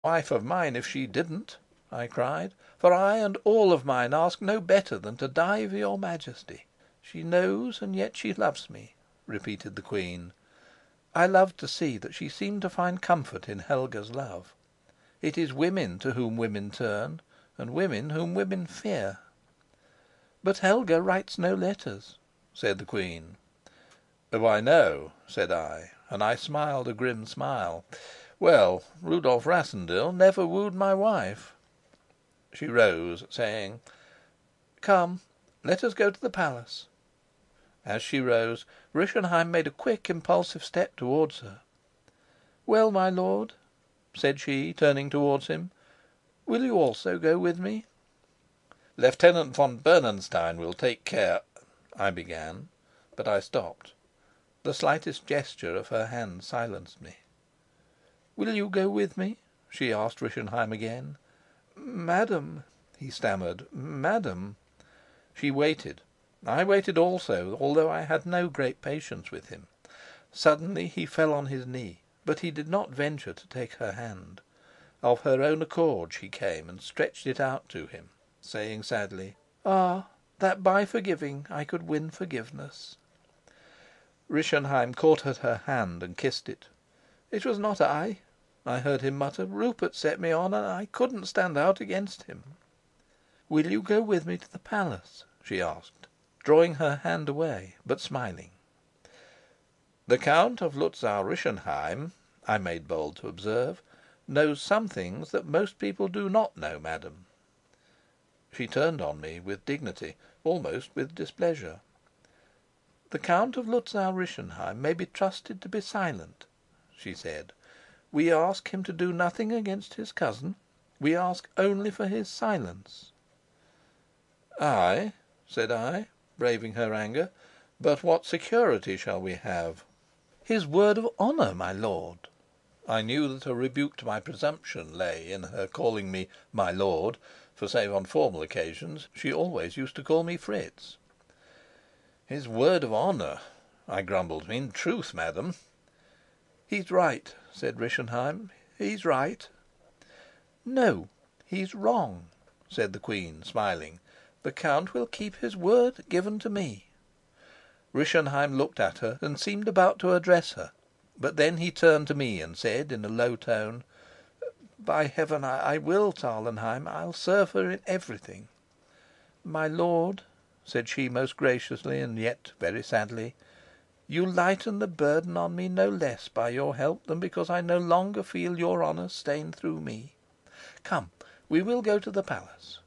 "Wife of mine if she didn't," I cried, "for I and all of mine ask no better than to die for your Majesty." "She knows, and yet she loves me," repeated the queen. I loved to see that she seemed to find comfort in Helga's love. It is women to whom women turn, and women whom women fear. "But Helga writes no letters," said the queen. "Why, no," said I, and I smiled a grim smile. "Well, Rudolf Rassendyll never wooed my wife." She rose, saying, "Come, let us go to the palace." As she rose, Rischenheim made a quick, impulsive step towards her. "Well, my lord," said she, turning towards him, "will you also go with me?" "Lieutenant von Bernenstein will take care " I began, but I stopped. The slightest gesture of her hand silenced me. "Will you go with me?" she asked Rischenheim again. "Madam," he stammered, "madam." She waited. I waited also, although I had no great patience with him. Suddenly he fell on his knee, but he did not venture to take her hand. Of her own accord she came and stretched it out to him, saying sadly, "Ah, that by forgiving I could win forgiveness!" Rischenheim caught at her hand and kissed it. "It was not I heard him mutter. "Rupert set me on, and I couldn't stand out against him." "Will you go with me to the palace?" she asked, drawing her hand away, but smiling. "The Count of Luzau Rischenheim," I made bold to observe, "knows some things that most people do not know, madam." She turned on me with dignity, almost with displeasure. "The Count of Luzau Rischenheim may be trusted to be silent," she said. "We ask him to do nothing against his cousin. We ask only for his silence." "Ay," said I, braving her anger, "but what security shall we have?" "His word of honor, my lord." I knew that a rebuke to my presumption lay in her calling me "my lord," for, save on formal occasions, she always used to call me Fritz. "His word of honor!" I grumbled. "In truth, madam " "He's right," said Rischenheim. "He's right." "No, he's wrong," said the queen, smiling. "The count will keep his word given to me." Rischenheim looked at her and seemed about to address her, but then he turned to me and said in a low tone, "By Heaven, I will, Tarlenheim. I'll serve her in everything." "My lord," said she most graciously and yet very sadly, "you lighten the burden on me no less by your help than because I no longer feel your honor stained through me. Come, we will go to the palace."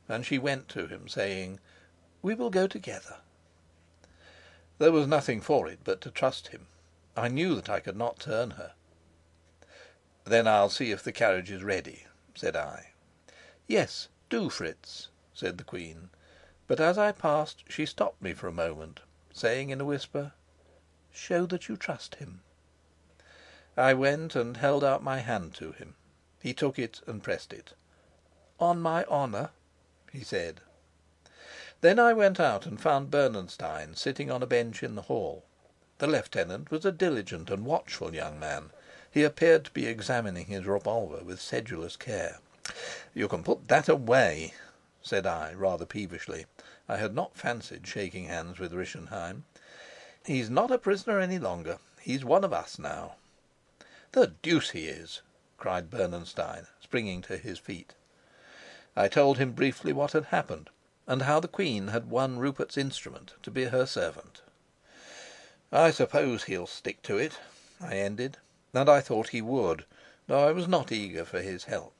And she went to him, saying, "We will go together." There was nothing for it but to trust him. I knew that I could not turn her. "Then I'll see if the carriage is ready," said I. "Yes, do, Fritz," said the queen. But as I passed she stopped me for a moment, saying in a whisper, "Show that you trust him." I went and held out my hand to him. He took it and pressed it. "On my honor," he said. Then I went out and found Bernenstein sitting on a bench in the hall. The lieutenant was a diligent and watchful young man. He appeared to be examining his revolver with sedulous care. "You can put that away," said I, rather peevishly. I had not fancied shaking hands with Rischenheim. "He's not a prisoner any longer. He's one of us now." "The deuce he is!" cried Bernenstein, springing to his feet. I told him briefly what had happened, and how the queen had won Rupert's instrument to be her servant. "I suppose he'll stick to it," I ended, and I thought he would, though I was not eager for his help.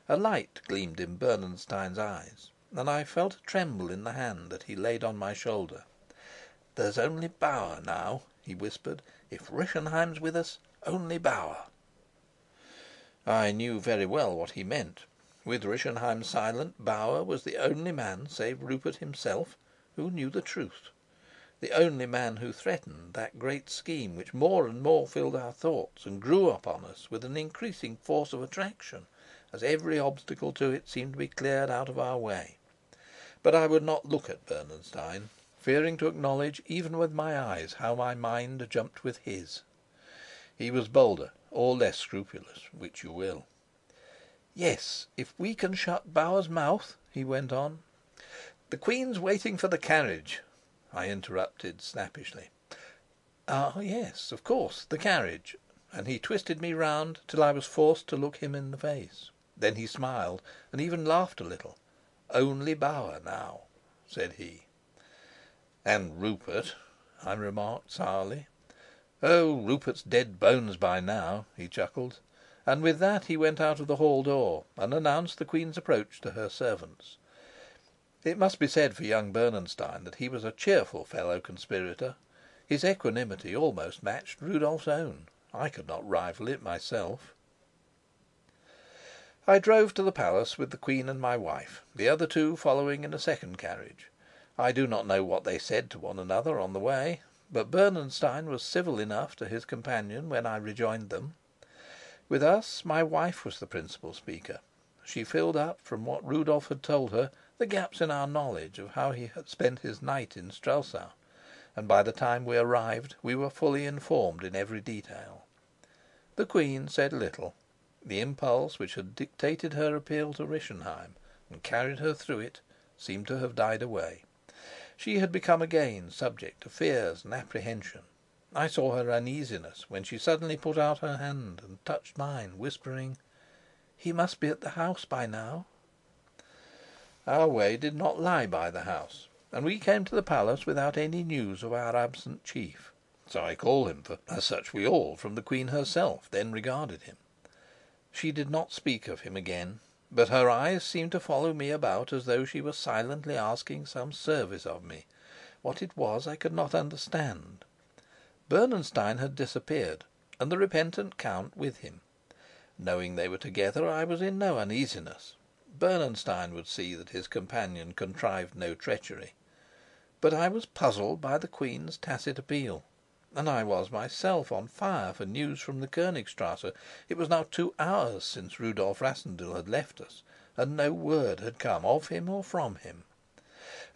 A light gleamed in Bernenstein's eyes, and I felt a tremble in the hand that he laid on my shoulder. "There's only Bauer now," he whispered. "If Rischenheim's with us, only Bauer." I knew very well what he meant. With Rischenheim silent, Bauer was the only man save Rupert himself who knew the truth, the only man who threatened that great scheme which more and more filled our thoughts and grew upon us with an increasing force of attraction as every obstacle to it seemed to be cleared out of our way. But I would not look at Bernenstein, fearing to acknowledge even with my eyes how my mind jumped with his. He was bolder or less scrupulous, which you will. "Yes, if we can shut Bauer's mouth," he went on. "The Queen's waiting for the carriage," I interrupted snappishly. "Ah, yes, of course, the carriage," and he twisted me round till I was forced to look him in the face. Then he smiled, and even laughed a little. "Only Bauer now," said he. "And Rupert," I remarked sourly. "Oh, Rupert's dead bones by now," he chuckled, and with that he went out of the hall door and announced the Queen's approach to her servants. It must be said for young Bernenstein that he was a cheerful fellow conspirator. His equanimity almost matched Rudolf's own. I could not rival it myself. I drove to the palace with the Queen and my wife, the other two following in a second carriage. I do not know what they said to one another on the way, but Bernenstein was civil enough to his companion when I rejoined them. With us, my wife was the principal speaker. She filled up, from what Rudolf had told her, the gaps in our knowledge of how he had spent his night in Strelsau, and by the time we arrived we were fully informed in every detail. The Queen said little. The impulse which had dictated her appeal to Rischenheim and carried her through it seemed to have died away. She had become again subject to fears and apprehension. I saw her uneasiness when she suddenly put out her hand and touched mine, whispering, "He must be at the house by now." Our way did not lie by the house, and we came to the palace without any news of our absent chief. So I call him, for as such we all, from the Queen herself, then regarded him. She did not speak of him again, but her eyes seemed to follow me about as though she were silently asking some service of me. What it was I could not understand. Bernenstein had disappeared, and the repentant count with him. Knowing they were together, I was in no uneasiness. Bernenstein would see that his companion contrived no treachery. But I was puzzled by the Queen's tacit appeal, and I was myself on fire for news from the Konigstrasse. It was now 2 hours since Rudolf Rassendyll had left us, and no word had come of him or from him.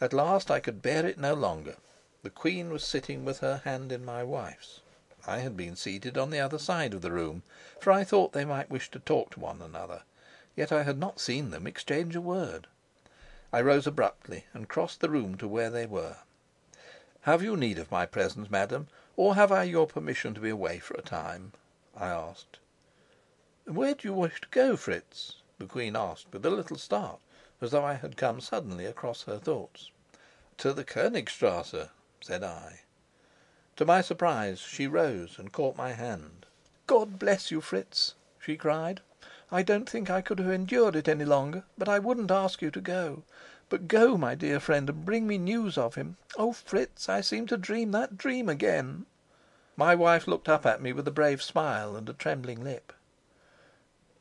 At last I could bear it no longer. The Queen was sitting with her hand in my wife's. I had been seated on the other side of the room, for I thought they might wish to talk to one another, yet I had not seen them exchange a word. I rose abruptly and crossed the room to where they were. "Have you need of my presence, madam, or have I your permission to be away for a time?" I asked. "Where do you wish to go, Fritz?" the Queen asked with a little start, as though I had come suddenly across her thoughts. "To the Konigstrasse," said I. To my surprise she rose and caught my hand. "God bless you, Fritz!" she cried. "I don't think I could have endured it any longer, but I wouldn't ask you to go. But go, my dear friend, and bring me news of him. Oh, Fritz, I seem to dream that dream again." My wife looked up at me with a brave smile and a trembling lip.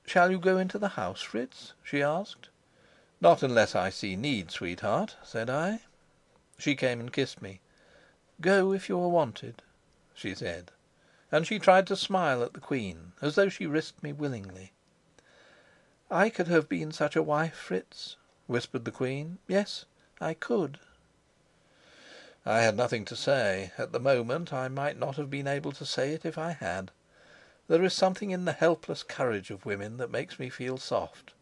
"Shall you go into the house, Fritz?" she asked. "Not unless I see need, sweetheart," said I. She came and kissed me. "Go if you are wanted," she said, and she tried to smile at the Queen, as though she risked me willingly. "I could have been such a wife, Fritz," whispered the Queen. "Yes, I could." I had nothing to say. At the moment I might not have been able to say it if I had. There is something in the helpless courage of women that makes me feel soft.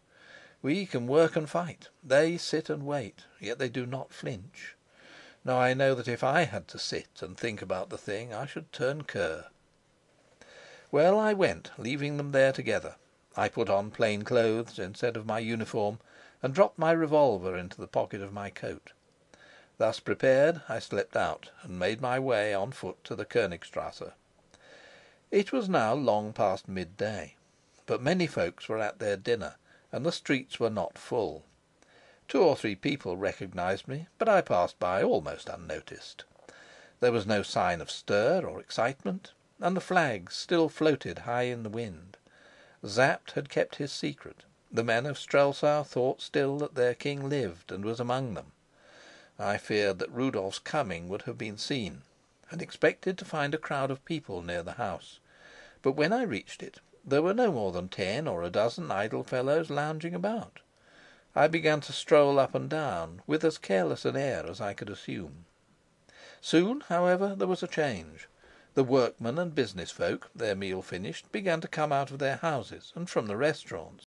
We can work and fight; they sit and wait, yet they do not flinch. Now I know that if I had to sit and think about the thing I should turn cur. Well, I went, leaving them there together. I put on plain clothes instead of my uniform, and dropped my revolver into the pocket of my coat. Thus prepared, I slipped out and made my way on foot to the Konigstrasse. It was now long past midday, but many folks were at their dinner, and the streets were not full. 2 or 3 people recognized me, but I passed by almost unnoticed. There was no sign of stir or excitement, and the flags still floated high in the wind. Sapt had kept his secret. The men of Strelsau thought still that their king lived and was among them. I feared that Rudolf's coming would have been seen, and expected to find a crowd of people near the house. But when I reached it, there were no more than 10 or a dozen idle fellows lounging about. I began to stroll up and down with as careless an air as I could assume. Soon, however, there was a change. The workmen and business folk, their meal finished, began to come out of their houses and from the restaurants.